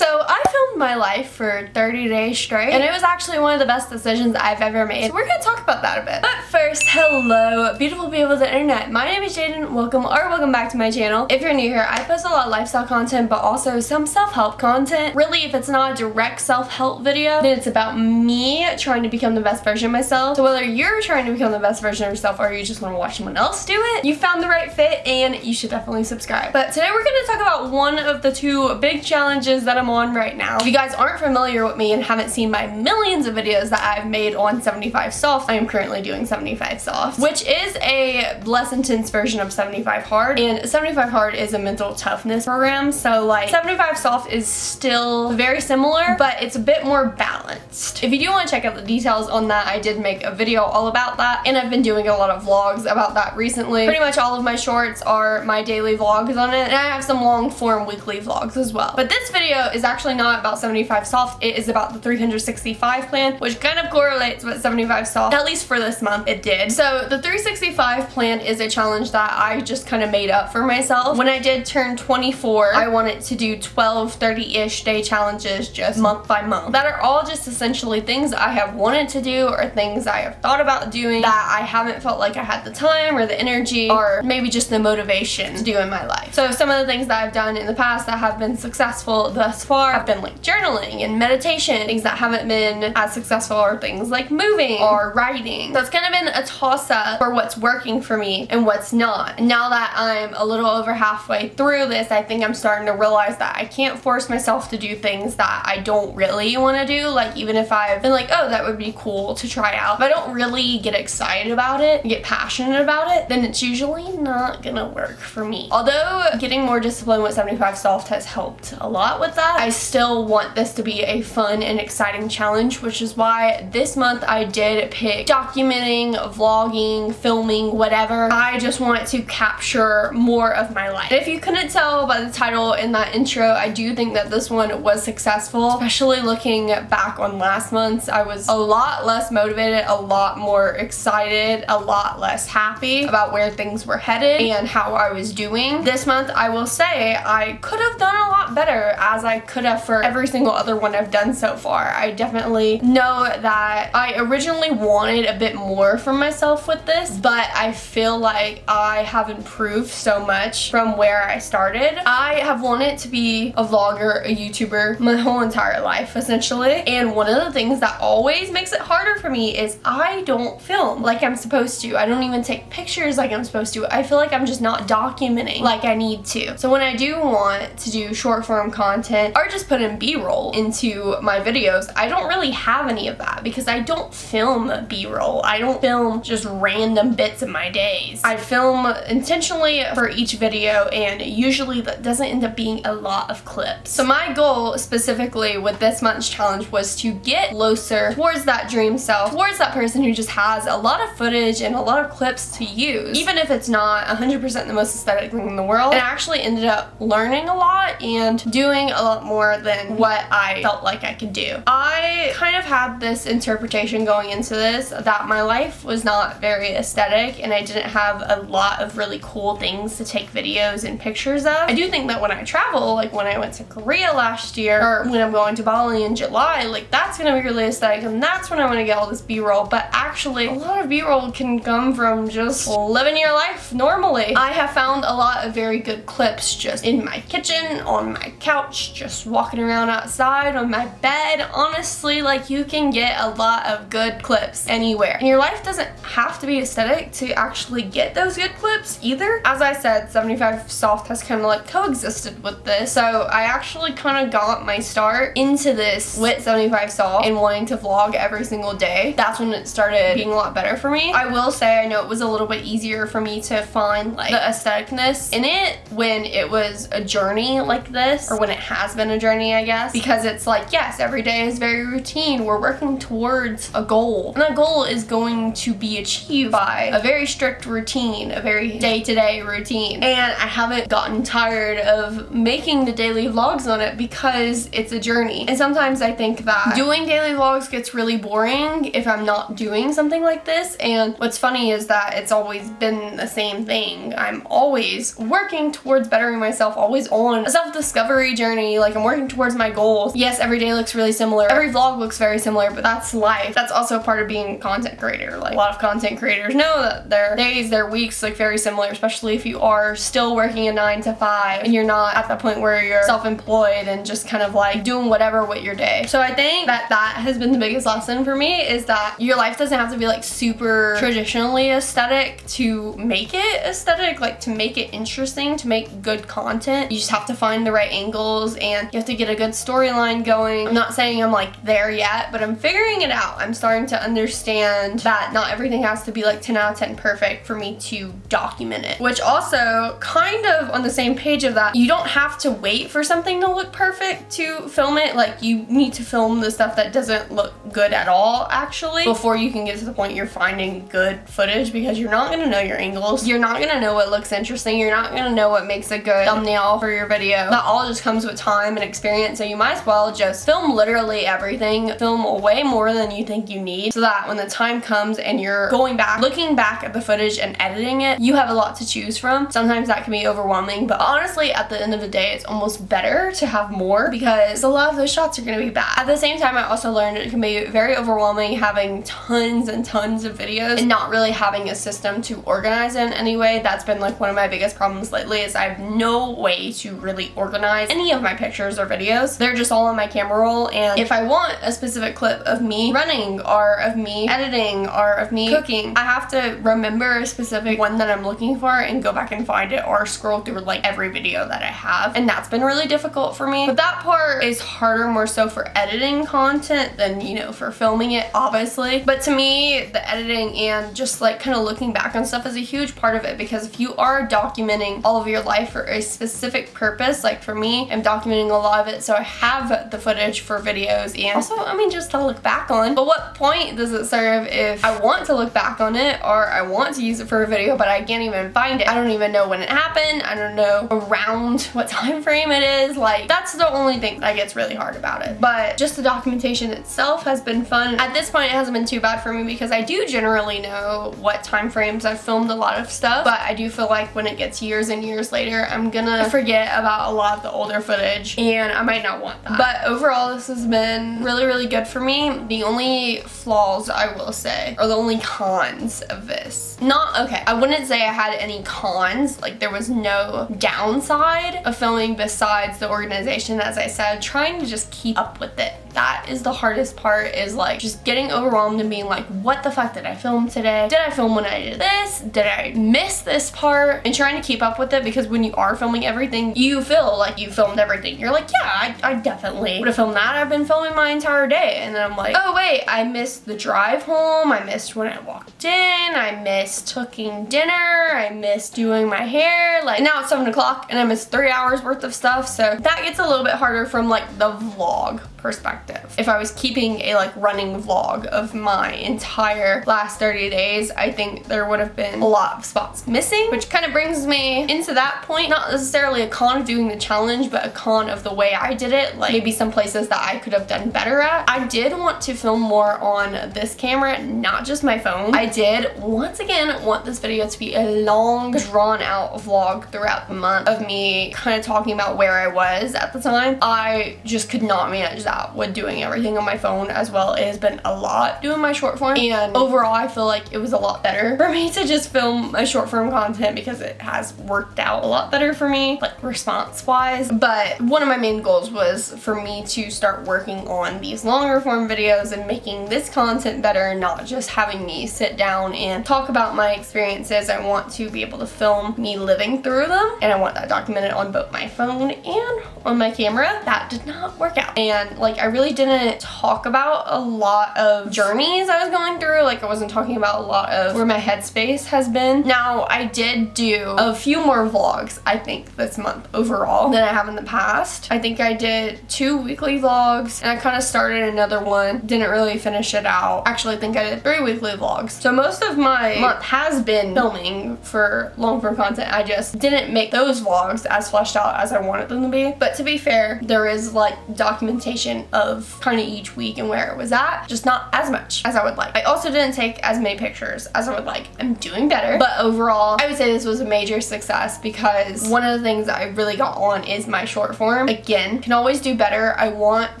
So I filmed my life for 30 days straight, and it was actually one of the best decisions I've ever made. So we're gonna talk about that a bit. But first, hello, beautiful people of the internet. My name is Jaden. Welcome back to my channel. If you're new here, I post a lot of lifestyle content, but also some self-help content. Really, if it's not a direct self-help video, then it's about me trying to become the best version of myself. So whether you're trying to become the best version of yourself or you just want to watch someone else do it, you found the right fit and you should definitely subscribe. But today we're gonna talk about one of the two big challenges that I'm on right now. If you guys aren't familiar with me and haven't seen my millions of videos that I've made on 75 soft, I am currently doing 75 soft, which is a less intense version of 75 hard. And 75 hard is a mental toughness program. So like 75 soft is still very similar, but it's a bit more balanced. If you do want to check out the details on that, I did make a video all about that, and I've been doing a lot of vlogs about that recently. Pretty much all of my shorts are my daily vlogs on it, and I have some long form weekly vlogs as well. But this video is actually not about 75 soft, it is about the 365 plan, which kind of correlates with 75 soft, at least for this month it did. So the 365 plan is a challenge that I just kind of made up for myself. When I did turn 24, I wanted to do 12 30-ish day challenges just month by month that are all just essentially things I have wanted to do or things I have thought about doing that I haven't felt like I had the time or the energy or maybe just the motivation to do in my life. So some of the things that I've done in the past that have been successful thus far have been like journaling and meditation. Things that haven't been as successful are things like moving or writing. So it's kind of been a toss-up for what's working for me and what's not. And now that I'm a little over halfway through this, I think I'm starting to realize that I can't force myself to do things that I don't really want to do. Like even if I've been like, oh, that would be cool to try out, if I don't really get excited about it, get passionate about it, then it's usually not gonna work for me. Although getting more disciplined with 75 soft has helped a lot with that, I still want this to be a fun and exciting challenge, which is why this month I did pick documenting, vlogging, filming, whatever. I just want to capture more of my life. And if you couldn't tell by the title in that intro, I do think that this one was successful, especially looking back on last month's. I was a lot less motivated, a lot more excited, a lot less happy about where things were headed and how I was doing. This month, I will say I could have done a lot better, as I could have for every single other one I've done so far. I definitely know that I originally wanted a bit more from myself with this, but I feel like I have improved so much from where I started. I have wanted to be a vlogger, a YouTuber my whole entire life essentially, and one of the things that always makes it harder for me is I don't film like I'm supposed to. I don't even take pictures like I'm supposed to. I feel like I'm just not documenting like I need to. So when I do want to do short form content or just put in B-roll into my videos, I don't really have any of that because I don't film B-roll. I don't film just random bits of my days. I film intentionally for each video, and usually that doesn't end up being a lot of clips. So my goal specifically with this month's challenge was to get closer towards that dream self, towards that person who just has a lot of footage and a lot of clips to use, even if it's not 100% the most aesthetic thing in the world. And I actually ended up learning a lot and doing a lot more than what I felt like I could do. I kind of had this interpretation going into this that my life was not very aesthetic and I didn't have a lot of really cool things to take videos and pictures of. I do think that when I travel, like when I went to Korea last year or when I'm going to Bali in July, like that's gonna be really aesthetic and that's when I want to get all this B-roll. But actually a lot of B-roll can come from just living your life normally. I have found a lot of very good clips just in my kitchen, on my couch, just walking around outside, on my bed. Honestly, like you can get a lot of good clips anywhere. And your life doesn't have to be aesthetic to actually get those good clips either. As I said, 75 soft has kind of like coexisted with this. So I actually kind of got my start into this with 75 soft and wanting to vlog every single day. That's when it started being a lot better for me. I will say I know it was a little bit easier for me to find like the aestheticness in it when it was a journey like this, or when it has been a journey, I guess, because it's like, yes, every day is very routine. We're working towards a goal, and that goal is going to be achieved by a very strict routine, a very day-to-day routine. And I haven't gotten tired of making the daily vlogs on it because it's a journey. And sometimes I think that that doing daily vlogs gets really boring if I'm not doing something like this. And what's funny is that it's always been the same thing. I'm always working towards bettering myself, always on a self-discovery journey. Like, I'm working towards my goals. Yes, every day looks really similar. Every vlog looks very similar, but that's life. That's also part of being a content creator. Like, a lot of content creators know that their days, their weeks look very similar, especially if you are still working a 9 to 5 and you're not at the point where you're self-employed and just kind of like doing whatever with your day. So I think that has been the biggest lesson for me, is that your life doesn't have to be like super traditionally aesthetic to make it aesthetic, like to make it interesting, to make good content. You just have to find the right angles and you have to get a good storyline going. I'm not saying I'm like there yet, but I'm figuring it out. I'm starting to understand that not everything has to be like 10 out of 10 perfect for me to document it. Which also, kind of on the same page of that, you don't have to wait for something to look perfect to film it. Like, you need to film the stuff that doesn't look good at all, actually, before you can get to the point you're finding good footage, because you're not gonna know your angles. You're not gonna know what looks interesting. You're not gonna know what makes a good thumbnail for your video. That all just comes with time and experience, so you might as well just film literally everything. Film way more than you think you need, so that when the time comes and you're going back, looking back at the footage and editing it, you have a lot to choose from. Sometimes that can be overwhelming, but honestly, at the end of the day, it's almost better to have more, because a lot of those shots are gonna be bad. At the same time, I also learned it can be very overwhelming having tons and tons of videos and not really having a system to organize in any way. That's been like one of my biggest problems lately, is I have no way to really organize any of my pictures or videos. They're just all on my camera roll, and if I want a specific clip of me running or of me editing or of me cooking, I have to remember a specific one that I'm looking for and go back and find it, or scroll through like every video that I have, and that's been really difficult for me. But that part is harder more so for editing content than, you know, for filming it, obviously. But to me, the editing and just like kind of looking back on stuff is a huge part of it, because if you are documenting all of your life for a specific purpose, like for me, I'm documenting a lot of it so I have the footage for videos, and also, I mean, just to look back on. But what point does it serve if I want to look back on it, or I want to use it for a video, but I can't even find it? I don't even know when it happened. I don't know around what time frame it is. Like, that's the only thing that gets really hard about it. But just the documentation itself has been fun. At this point, it hasn't been too bad for me, because I do generally know what time frames I've filmed a lot of stuff, but I do feel like when it gets years and years later, I'm gonna forget about a lot of the older footage, and I might not want that. But overall, this has been really, really good for me. The only flaws, I will say, or the only cons of this, I wouldn't say I had any cons. Like, there was no downside of filming besides the organization. As I said, trying to just keep up with it. That is the hardest part, is like just getting overwhelmed and being like, what the fuck did I film today? Did I film when I did this? Did I miss this part? And trying to keep up with it, because when you are filming everything, you feel like you filmed everything. You're like, yeah, I definitely would have filmed that. I've been filming my entire day. And then I'm like, oh wait, I missed the drive home. I missed when I walked in. I missed cooking dinner. I missed doing my hair. Like, now it's 7 o'clock and I missed 3 hours worth of stuff. So that gets a little bit harder from like the vlog perspective. If I was keeping a like running vlog of my entire last 30 days, I think there would have been a lot of spots missing, which kind of brings me into that point. Not necessarily a con of doing the challenge, but a con of the way I did it. Like, maybe some places that I could have done better at. I did want to film more on this camera, not just my phone. I did, once again, want this video to be a long, drawn out vlog throughout the month of me kind of talking about where I was at the time. I just could not manage that with doing everything on my phone, as well. It has been a lot doing my short form, and overall I feel like it was a lot better for me to just film my short form content, because it has worked out a lot better for me, like response wise. But one of my main goals was for me to start working on these longer form videos and making this content better, not just having me sit down and talk about my experiences. I want to be able to film me living through them, and I want that documented on both my phone and on my camera. That did not work out, and like, I really didn't talk about a lot of journeys I was going through. Like, I wasn't talking about a lot of where my headspace has been. Now, I did do a few more vlogs, I think, this month overall than I have in the past. I think I did 2 weekly vlogs, and I kind of started another one, didn't really finish it out. Actually, I think I did 3 weekly vlogs. So most of my month has been filming for long form content. I just didn't make those vlogs as fleshed out as I wanted them to be. But to be fair, there is like documentation of of kind of each week and where it was at, just not as much as I would like. I also didn't take as many pictures as I would like. I'm doing better, but overall I would say this was a major success because one of the things that I really got on is my short form. Again, can always do better. I want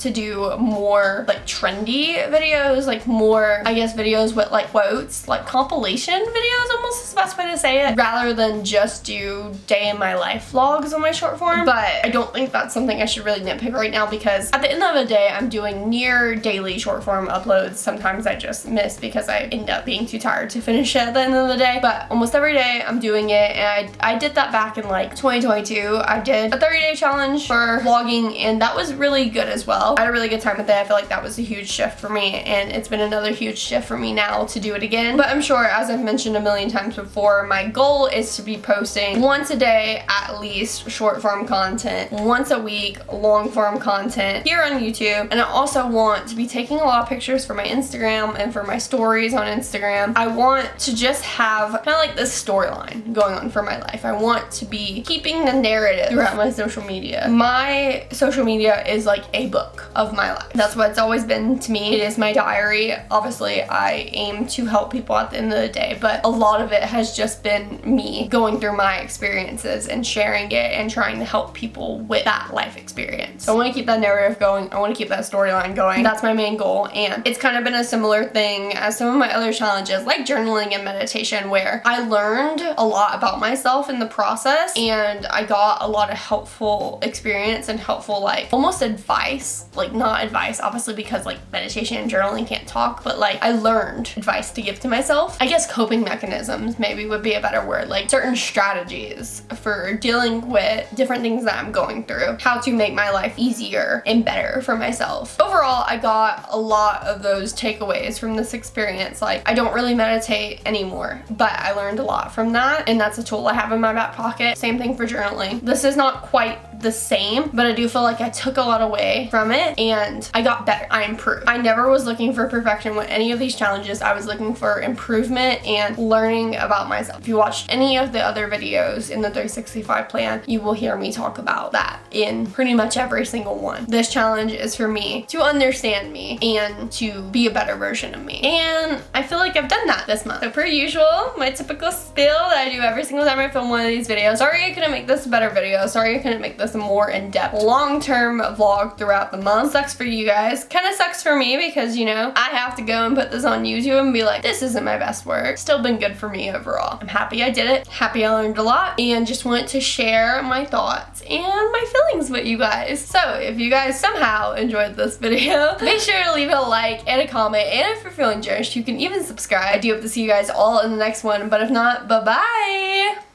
to do more like trendy videos, like more, I guess, videos with like quotes, like compilation videos almost is the best way to say it, rather than just do day in my life vlogs on my short form. But I don't think that's something I should really nitpick right now because at the end of the day, I'm doing near daily short form uploads. Sometimes I just miss because I end up being too tired to finish it at the end of the day, but almost every day I'm doing it. And I did that back in like 2022. I did a 30-day challenge for vlogging and that was really good as well. I had a really good time with it. I feel like that was a huge shift for me and it's been another huge shift for me now to do it again. But I'm sure, as I've mentioned a million times before, my goal is to be posting once a day at least short form content, once a week long form content here on YouTube. And I also want to be taking a lot of pictures for my Instagram and for my stories on Instagram. I want to just have kind of like this storyline going on for my life. I want to be keeping the narrative throughout my social media. My social media is like a book of my life. That's what it's always been to me. It is my diary. Obviously, I aim to help people at the end of the day, but a lot of it has just been me going through my experiences and sharing it and trying to help people with that life experience. So I want to keep that narrative going. I want to keep that storyline going. That's my main goal, and it's kind of been a similar thing as some of my other challenges like journaling and meditation, where I learned a lot about myself in the process and I got a lot of helpful experience and helpful like almost advice, like not advice obviously because like meditation and journaling can't talk, but like I learned advice to give to myself. I guess coping mechanisms maybe would be a better word, like certain strategies for dealing with different things that I'm going through, how to make my life easier and better for myself. Overall, I got a lot of those takeaways from this experience. Like, I don't really meditate anymore, but I learned a lot from that, and that's a tool I have in my back pocket. Same thing for journaling. This is not quite the same, but I do feel like I took a lot away from it and I got better. I improved. I never was looking for perfection with any of these challenges. I was looking for improvement and learning about myself. If you watched any of the other videos in the 365 plan, you will hear me talk about that in pretty much every single one. This challenge is for me to understand me and to be a better version of me. And I feel like I've done that this month. So per usual, my typical spiel that I do every single time I film one of these videos. Sorry I couldn't make this a better video. Sorry I couldn't make this a more in-depth, long-term vlog throughout the month. Sucks for you guys. Kind of sucks for me because, you know, I have to go and put this on YouTube and be like, this isn't my best work. Still been good for me overall. I'm happy I did it. Happy I learned a lot and just want to share my thoughts and my feelings with you guys. So if you guys somehow enjoyed this video, make sure to leave a like and a comment, and if you're feeling generous, you can even subscribe. I do hope to see you guys all in the next one, but if not, bye-bye!